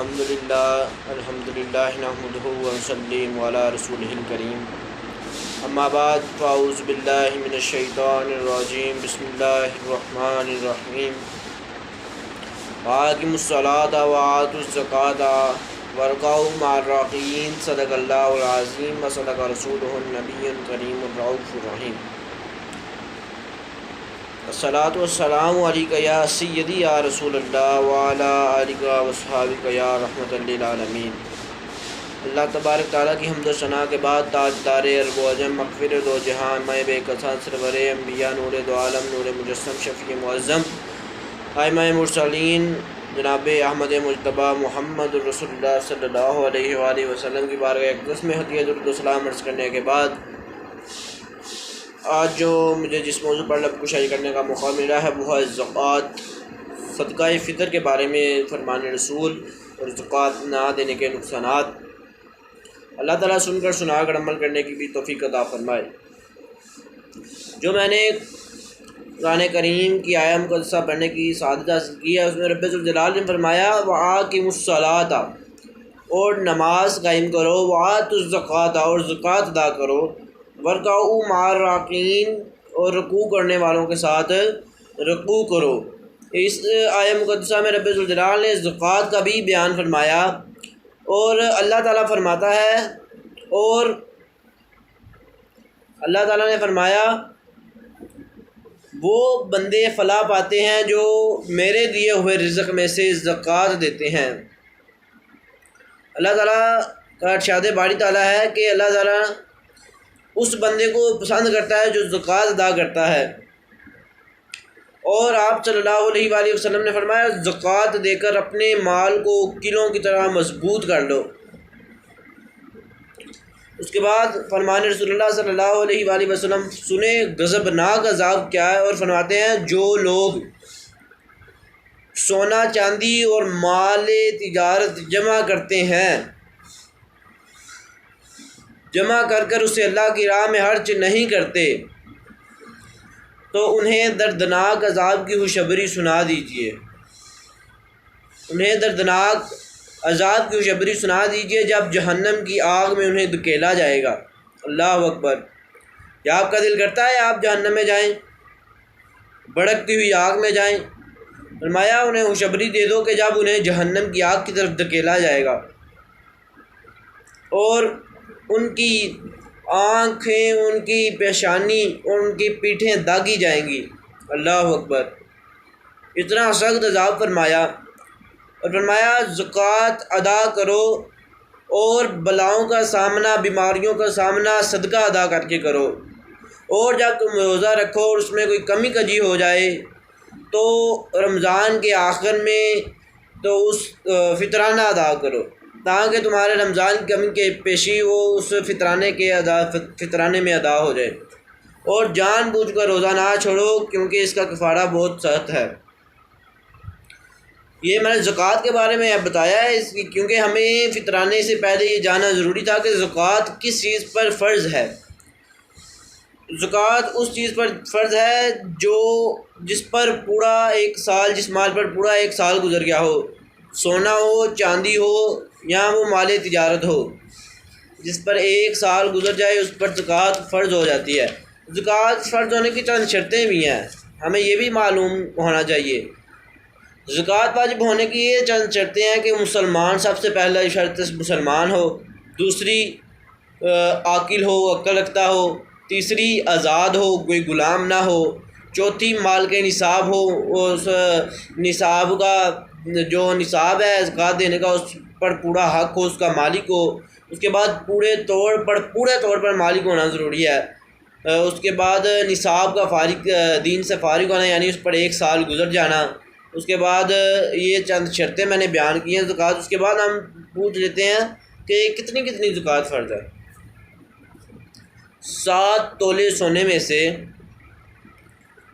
الحمدللہ نحمدہ ونصلی علی رسولہ الکریم اما بعد فاعوذ باللہ من الشیطان الرجیم بسم اللہ الرحمن الرحیم وَأَقِیمُوا الصَّلَاةَ وَآتُوا الزَّکَاةَ وَارْكَعُوا مَعَ الرَّاکعِینَ صدق اللہ العظیم وصدق رسولہ النبی الکریم الرؤوف الرحیم۔ الصلاۃ والسلام علیک یا سیدی یا رسول اللہ وعلی آلک واصحابک یا رحمۃ للعالمین۔ اللہ تبارک تعالیٰ کی حمد و ثنا کے بعد تاجدار عرب و عجم مغفر دو جہاں میں بے کساں سرور انبیاء نور دو عالم نور مجسم شفیع معظم ائمہ مرسلین جناب احمد مجتبیٰ محمد رسول اللہ صلی اللہ علیہ وآلہ وسلم کی بارگاہ اقدس میں ہدیہ درود و سلام عرض کرنے کے بعد آج جو مجھے جس موضوع پر لب کشائی کرنے کا موقع ملا ہے وہ ہے زکوٰۃ، صدقہ فطر کے بارے میں فرمان رسول اور زکوٰۃ نہ دینے کے نقصانات۔ اللہ تعالیٰ سن کر سنا کر عمل کرنے کی بھی توفیق عطا فرمائے۔ جو میں نے قرآن کریم کی آیہ مقدسہ پڑھنے کی سعادت حاصل کی ہے، اس میں رب ذوالجلال نے فرمایا وَآقِمُوا الصَّلَاةَ، اور نماز قائم کرو، وَآتُوا الزَّکَاةَ، اور زکوٰۃ ادا کرو، وَارْكَعُوا مَعَ الرَّاکعِینَ، اور رکوع کرنے والوں کے ساتھ رکوع کرو۔ اس آیہ مقدسہ میں رب ذوالجلال نے زکوٰۃ کا بھی بیان فرمایا، اور اللہ تعالیٰ فرماتا ہے، اور اللہ تعالیٰ نے فرمایا وہ بندے فلاح پاتے ہیں جو میرے دیے ہوئے رزق میں سے زکوٰۃ دیتے ہیں۔ اللہ تعالیٰ کا ارشاد باری تعالیٰ ہے کہ اللہ تعالیٰ اس بندے کو پسند کرتا ہے جو زکوٰۃ ادا کرتا ہے، اور آپ صلی اللہ علیہ وآلہ وسلم نے فرمایا زکوٰۃ دے کر اپنے مال کو قلعوں کی طرح مضبوط کر لو۔ اس کے بعد فرمان رسول اللہ صلی اللہ علیہ وآلہ وسلم سنے غضبناک عذاب کیا ہے، اور فرماتے ہیں جو لوگ سونا چاندی اور مال تجارت جمع کرتے ہیں، جمع کر کر اسے اللہ کی راہ میں خرچ نہیں کرتے، تو انہیں دردناک عذاب کی خوشخبری سنا دیجیے، انہیں دردناک عذاب کی خوشخبری سنا دیجیے جب جہنم کی آگ میں انہیں دھکیلا جائے گا۔ اللہ اکبر! کیا آپ کا دل کرتا ہے آپ جہنم میں جائیں، بھڑکتی ہوئی آگ میں جائیں؟ فرمایا انہیں خوشخبری دے دو کہ جب انہیں جہنم کی آگ کی طرف دھکیلا جائے گا اور ان کی آنکھیں، ان کی پیشانی اور ان کی پیٹھیں داغی جائیں گی۔ اللہ اکبر! اتنا سخت عذاب فرمایا، اور فرمایا زکوٰۃ ادا کرو، اور بلاؤں کا سامنا، بیماریوں کا سامنا صدقہ ادا کر کے کرو، اور جب تم روزہ رکھو اور اس میں کوئی کمی کجی ہو جائے تو رمضان کے آخر میں تو اس فطرانہ ادا کرو، تاکہ تمہارے رمضان کی کمی کے پیشی وہ اس فطرانے میں ادا ہو جائے، اور جان بوجھ کر روزہ نہ چھوڑو کیونکہ اس کا کفارہ بہت سخت ہے۔ یہ میں نے زکوٰۃ کے بارے میں بتایا ہے کیونکہ ہمیں فطرانے سے پہلے یہ جاننا ضروری تھا کہ زکوٰۃ کس چیز پر فرض ہے۔ زکوٰۃ اس چیز پر فرض ہے جس پر پورا ایک سال، جس مال پر پورا ایک سال گزر گیا ہو، سونا ہو، چاندی ہو یا وہ مال تجارت ہو، جس پر ایک سال گزر جائے اس پر زکوٰۃ فرض ہو جاتی ہے۔ زکوٰۃ فرض ہونے کی چند شرطیں بھی ہیں، ہمیں یہ بھی معلوم ہونا چاہیے۔ زکوٰۃ واجب ہونے کی یہ چند شرطیں ہیں کہ مسلمان، سب سے پہلا شرط مسلمان ہو، دوسری عاقل ہو، عقل رکھتا ہو، تیسری آزاد ہو، کوئی غلام نہ ہو، چوتھی مال کے نصاب ہو، اس نصاب کا جو نصاب ہے زکوٰۃ دینے کا اس پر پورا حق ہو، اس کا مالک ہو۔ اس کے بعد پورے طور پر مالک ہونا ضروری ہے۔ اس کے بعد نصاب کا فارغ، دین سے فارغ ہونا، یعنی اس پر ایک سال گزر جانا۔ اس کے بعد یہ چند شرطیں میں نے بیان کی ہیں زکوٰۃ۔ اس کے بعد ہم پوچھ لیتے ہیں کہ کتنی زکوٰۃ فرض ہے۔ 7 تولے سونے میں سے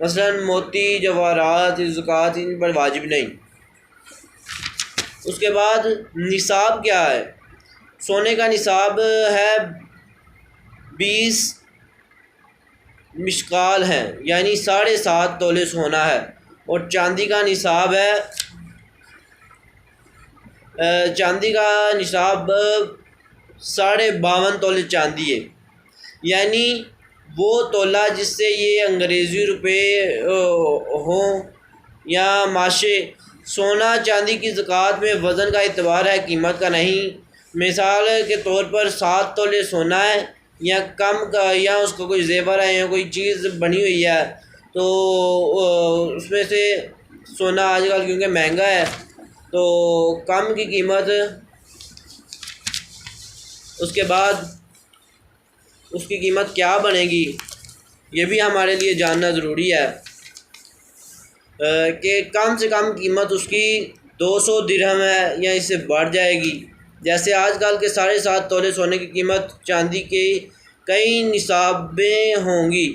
مثلا موتی، جواہرات، زکوٰۃ ان پر واجب نہیں۔ اس کے بعد نصاب کیا ہے؟ سونے کا نصاب ہے 20 مشقال ہیں، یعنی 7.5 تولے سونا ہے، اور چاندی کا نصاب ہے چاندی کا نصاب 52.5 تولے چاندی ہے، یعنی وہ تولہ جس سے یہ انگریزی روپے ہوں یا معاشے۔ سونا چاندی کی زکوٰۃ میں وزن کا اعتبار ہے، قیمت کا نہیں۔ مثال کے طور پر 7 تولے سونا ہے یا کم کا، یا اس کو کوئی زیور ہے یا کوئی چیز بنی ہوئی ہے، تو اس میں سے سونا آج کل کیونکہ مہنگا ہے تو کم کی قیمت، اس کے بعد اس کی قیمت کیا بنے گی یہ بھی ہمارے لیے جاننا ضروری ہے کہ کم سے کم قیمت اس کی 200 درہم ہے یا اس سے بڑھ جائے گی۔ جیسے آج کل کے 7.5 تولے سونے کی قیمت چاندی کی کئی نصابیں ہوں گی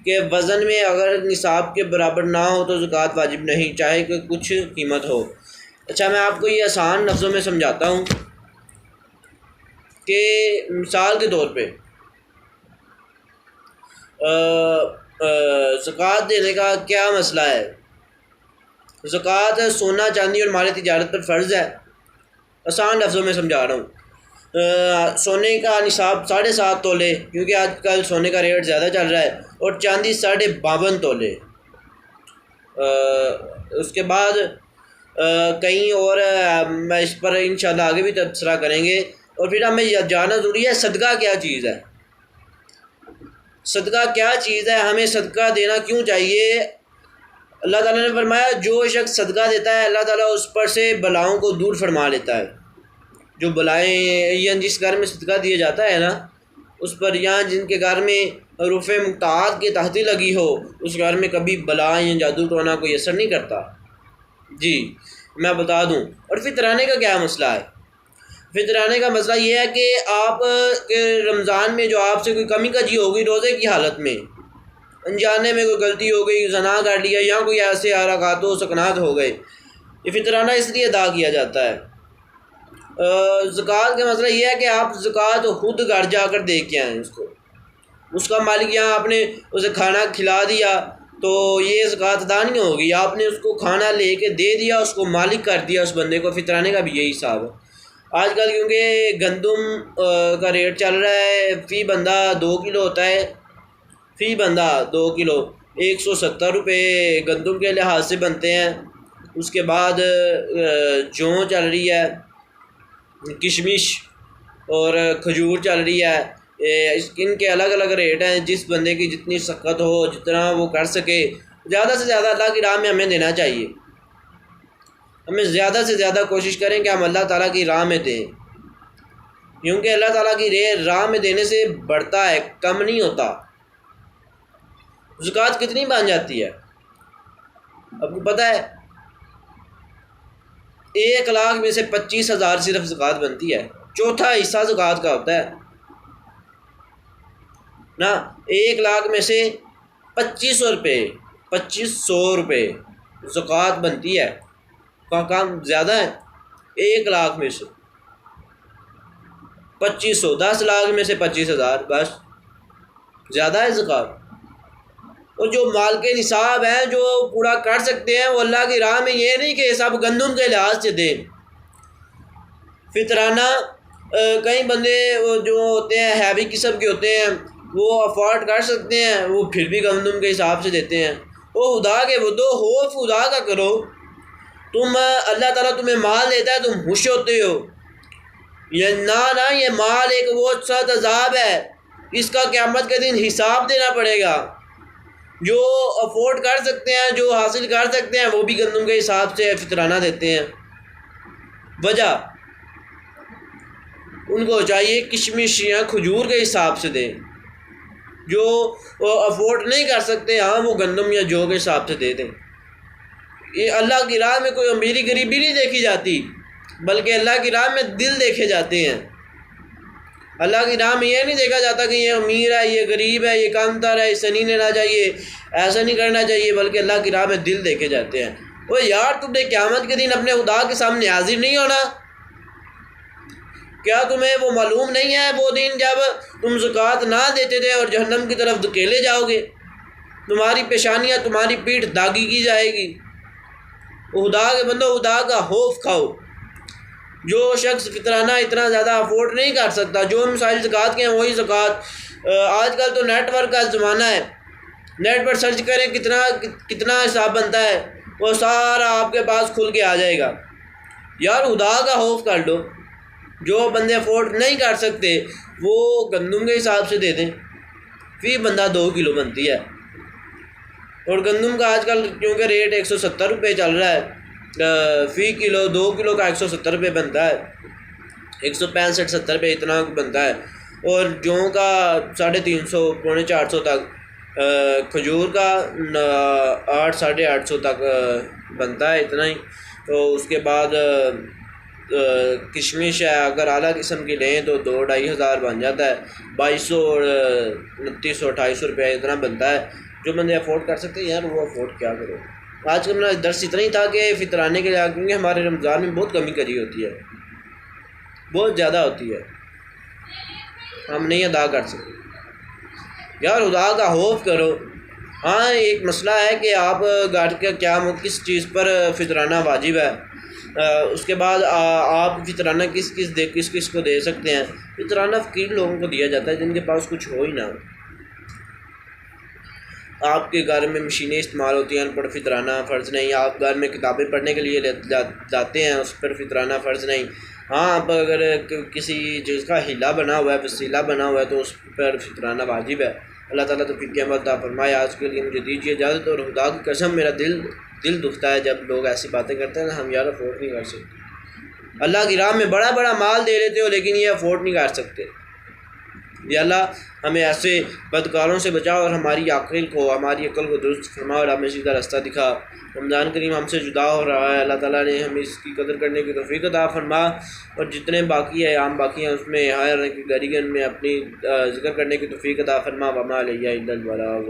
کہ وزن میں اگر نصاب کے برابر نہ ہو تو زکوٰۃ واجب نہیں، چاہے کہ کچھ قیمت ہو۔ اچھا، میں آپ کو یہ آسان لفظوں میں سمجھاتا ہوں کہ مثال کے طور پہ زکوٰۃ دینے کا کیا مسئلہ ہے۔ زکوٰۃ سونا چاندی اور مال تجارت پر فرض ہے۔ آسان لفظوں میں سمجھا رہا ہوں۔ سونے کا نصاب 7.5 تولے، کیونکہ آج کل سونے کا ریٹ زیادہ چل رہا ہے، اور چاندی 52.5 تولے۔ اس کے بعد کہیں اور میں اس پر انشاءاللہ آگے بھی تبصرہ کریں گے۔ اور پھر ہمیں جاننا ضروری ہے صدقہ کیا چیز ہے، صدقہ کیا چیز ہے، ہمیں صدقہ دینا کیوں چاہیے۔ اللہ تعالیٰ نے فرمایا جو شخص صدقہ دیتا ہے اللہ تعالیٰ اس پر سے بلاؤں کو دور فرما لیتا ہے۔ جو بلائیں یا جس گھر میں صدقہ دیا جاتا ہے نا، اس پر، یا جن کے گھر میں حروف مقطعات کی تحتی لگی ہو، اس گھر میں کبھی بلا یا جادو ٹونا کوئی اثر نہیں کرتا۔ جی میں بتا دوں۔ اور فطرانے کا کیا مسئلہ ہے؟ فطرانے کا مسئلہ یہ ہے کہ آپ کے رمضان میں جو آپ سے کوئی کمی کجی ہوگی روزے کی حالت میں، انجانے میں کوئی غلطی ہو گئی، زنا کر لیا، یا کوئی ایسے حرکات و سکنات ہو گئے، یہ فطرانہ اس لیے ادا کیا جاتا ہے۔ زکوٰۃ کا مسئلہ یہ ہے کہ آپ زکوٰۃ خود گھر جا کر دے کے آئیں، اس کا مالک، یہاں آپ نے اسے کھانا کھلا دیا تو یہ زکوٰۃ ادا نہیں ہوگی۔ آپ نے اس کو کھانا لے کے دے دیا، اس کو مالک کر دیا اس بندے کو۔ فطرانے کا بھی یہی حساب ہے۔ آج کل کیونکہ گندم کا ریٹ چل رہا ہے، فی بندہ 2 کلو ہوتا ہے، فی بندہ 2 کلو 170 روپے گندم کے لحاظ سے بنتے ہیں۔ اس کے بعد جو چل رہی ہے، کشمش اور کھجور چل رہی ہے، ان کے الگ الگ ریٹ ہیں۔ جس بندے کی جتنی سخت ہو، جتنا وہ کر سکے، زیادہ سے زیادہ اللہ کی راہ میں ہمیں دینا چاہیے۔ ہمیں زیادہ سے زیادہ کوشش کریں کہ ہم اللہ تعالیٰ کی راہ میں دیں، کیونکہ اللہ تعالیٰ کی راہ میں دینے سے بڑھتا ہے، کم نہیں ہوتا۔ زکوٰۃ کتنی بن جاتی ہے آپ کو پتہ ہے؟ 1 لاکھ میں سے 25,000 صرف زکوٰۃ بنتی ہے، چوتھا حصہ زکوٰۃ کا ہوتا ہے نا۔ 1 لاکھ میں سے 2500 روپے زکوٰۃ بنتی ہے۔ کام زیادہ ہے؟ 1 لاکھ میں سے 2500، 10 لاکھ میں سے 25,000، بس زیادہ ہے زکوٰۃ۔ اور جو مال کے نصاب ہیں جو پورا کر سکتے ہیں وہ اللہ کی راہ میں، یہ نہیں کہ سب گندم کے لحاظ سے دیں۔ فطرانہ کئی بندے جو ہوتے ہیں ہیوی قسم کے ہوتے ہیں، وہ افورڈ کر سکتے ہیں، وہ پھر بھی گندم کے حساب سے دیتے ہیں۔ وہ خدا کے بدو، خوف خدا کا کرو۔ تم اللہ تعالیٰ تمہیں مال دیتا ہے، تم خوش ہوتے ہو، یہ نہ یہ مال ایک وہ سخت عذاب ہے، اس کا قیامت کے دن حساب دینا پڑے گا۔ جو افورڈ کر سکتے ہیں، جو حاصل کر سکتے ہیں، وہ بھی گندم کے حساب سے فطرانہ دیتے ہیں۔ وجہ ان کو چاہیے کشمش یا کھجور کے حساب سے دیں۔ جو افورڈ نہیں کر سکتے، ہاں وہ گندم یا جو کے حساب سے دے دیں۔ یہ اللہ کی راہ میں کوئی امیری غریبی نہیں دیکھی جاتی، بلکہ اللہ کی راہ میں دل دیکھے جاتے ہیں۔ اللہ کی راہ میں یہ نہیں دیکھا جاتا کہ یہ امیر ہے، یہ غریب ہے، یہ کم تر ہے، اسے نہیں لینا چاہیے، ایسا نہیں کرنا چاہیے، بلکہ اللہ کی راہ میں دل دیکھے جاتے ہیں۔ وہ یار تم نے قیامت کے دن اپنے خدا کے سامنے حاضر نہیں ہونا؟ کیا تمہیں وہ معلوم نہیں ہے وہ دن جب تم زکوٰۃ نہ دیتے تھے اور جہنم کی طرف دھکیلے جاؤ گے؟ تمہاری پیشانیاں، تمہاری پیٹھ داغی کی جائے گی۔ خدا کے بندو، خدا کا خوف کھاؤ۔ جو شخص فطرانہ اتنا زیادہ افورڈ نہیں کر سکتا، جو مسائل زکوٰۃ کے ہیں وہی زکوٰۃ، آج کل تو نیٹ ورک کا زمانہ ہے، نیٹ پر سرچ کریں کتنا حساب بنتا ہے، وہ سارا آپ کے پاس کھل کے آ جائے گا۔ یار خدا کا خوف کر لو، جو بندے افورڈ نہیں کر سکتے وہ گندم کے حساب سے دے دیں، فی بندہ 2 کلو بنتی ہے، اور گندم کا آج کل کیونکہ ریٹ 170 روپے چل رہا ہے، فی کلو 2 کلو کا 170 روپے بنتا ہے، 165-70 روپے اتنا بنتا ہے، اور جوں کا 350 پونے 400 تک، کھجور کا 800-850 تک بنتا ہے، اتنا ہی۔ تو اس کے بعد کشمش ہے، اگر اعلیٰ قسم کی لیں تو 2-2.5 ہزار بن جاتا ہے، 2200 اور 2900-2800 روپے اتنا بنتا ہے۔ جو بندے افورڈ کر سکتے ہیں یار وہ افورڈ کیا کرو۔ آج کا میرا درس اتنا ہی تھا کہ فطرانے کے لیے، کیونکہ ہمارے رمضان میں بہت کمی کری ہوتی ہے، بہت زیادہ ہوتی ہے، ہم نہیں ادا کر سکتے۔ یار خدا کا خوف کرو۔ ہاں ایک مسئلہ ہے کہ آپ گھر کا کیا کس چیز پر فطرانہ واجب ہے، اس کے بعد آپ فطرانہ کس کس کو دے سکتے ہیں۔ فطرانہ فقیر لوگوں کو دیا جاتا ہے جن کے پاس کچھ ہو ہی نہ ہو۔ آپ کے گھر میں مشینیں استعمال ہوتی ہیں، ان پر فطرانہ فرض نہیں۔ آپ گھر میں کتابیں پڑھنے کے لیے جاتے ہیں، اس پر فطرانہ فرض نہیں۔ ہاں آپ اگر کسی چیز کا ہیلا بنا ہوا ہے، وسیلہ بنا ہوا ہے تو اس پر فطرانہ واجب ہے۔ اللہ تعالیٰ توفیق عطا فرمائے۔ آج کے لیے مجھے دیجیے اجازت، اور خدا کی قسم میرا دل دکھتا ہے جب لوگ ایسی باتیں کرتے ہیں، ہم یار افورڈ نہیں کر سکتے۔ اللہ کی راہ میں بڑا بڑا مال دے لیتے ہو لیکن یہ افورڈ نہیں کر سکتے۔ یا اللہ ہمیں ایسے بدکاروں سے بچاؤ، اور ہماری عقل کو درست فرما، اور ہمیں سیدھا راستہ دکھا۔ رمضان کریم ہم سے جدا ہو رہا ہے، اللہ تعالیٰ نے ہمیں اس کی قدر کرنے کی توفیق عطا فرما، اور جتنے باقی ایام باقی ہیں اس میں ہر گریگن میں اپنی ذکر کرنے کی توفیق عطا فرما۔ وما علیہ الا البلاغ۔